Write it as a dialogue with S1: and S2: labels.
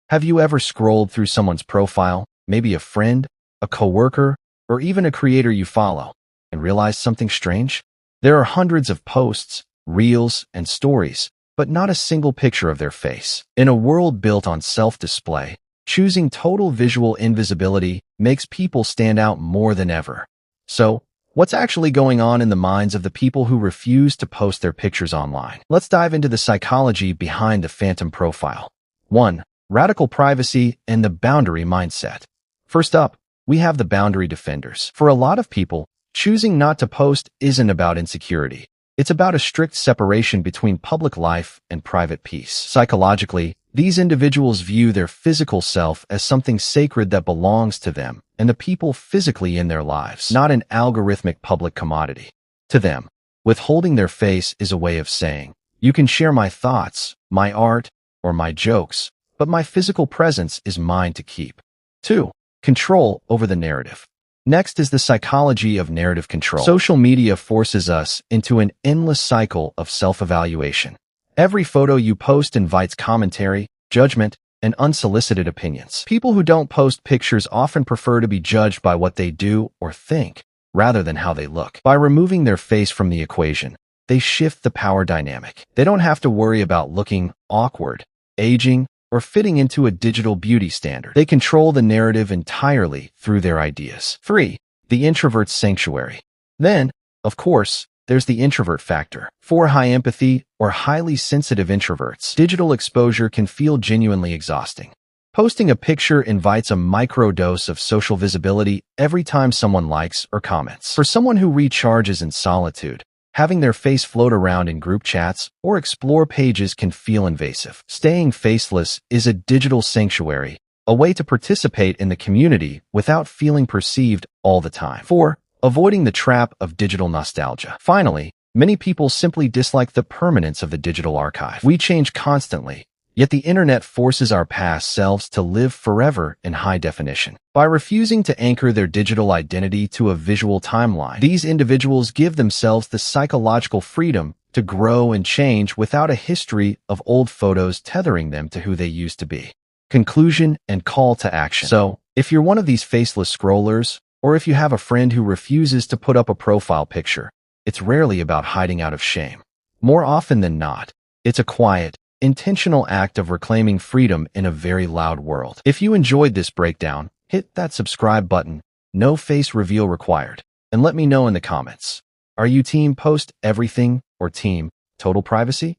S1: Have you ever scrolled through someone's profile, maybe a friend, a coworker, or even a creator you follow, and realized something strange? There are hundreds of posts, reels, and stories, but not a single picture of their face. In a world built on self-display, choosing total visual invisibility makes people stand out more than ever. So, what's actually going on in the minds of the people who refuse to post their pictures online? Let's dive into the psychology behind the phantom profile. 1. Radical privacy and the boundary mindset. First up, we have the boundary defenders. For a lot of people, choosing not to post isn't about insecurity. It's about a strict separation between public life and private peace. Psychologically, these individuals view their physical self as something sacred that belongs to them and the people physically in their lives, not an algorithmic public commodity. To them, withholding their face is a way of saying, you can share my thoughts, my art, or my jokes, but my physical presence is mine to keep. 2. Control over the narrative. Next is the psychology of narrative control. Social media forces us into an endless cycle of self-evaluation. Every photo you post invites commentary, judgment, and unsolicited opinions. People who don't post pictures often prefer to be judged by what they do or think, rather than how they look. By removing their face from the equation, they shift the power dynamic. They don't have to worry about looking awkward, aging, or fitting into a digital beauty standard. They control the narrative entirely through their ideas. 3. The introvert's sanctuary. Then, of course, there's the introvert factor. For high empathy or highly sensitive introverts, digital exposure can feel genuinely exhausting. Posting a picture invites a microdose of social visibility every time someone likes or comments. For someone who recharges in solitude, having their face float around in group chats or explore pages can feel invasive. Staying faceless is a digital sanctuary, a way to participate in the community without feeling perceived all the time. 4. Avoiding the trap of digital nostalgia. Finally, many people simply dislike the permanence of the digital archive. We change constantly, yet the internet forces our past selves to live forever in high definition. By refusing to anchor their digital identity to a visual timeline, these individuals give themselves the psychological freedom to grow and change without a history of old photos tethering them to who they used to be. Conclusion and call to action. So, if you're one of these faceless scrollers, or if you have a friend who refuses to put up a profile picture, it's rarely about hiding out of shame. More often than not, it's a quiet, intentional act of reclaiming freedom in a very loud world. If you enjoyed this breakdown, hit that subscribe button, no face reveal required, and let me know in the comments. Are you team post everything or team total privacy?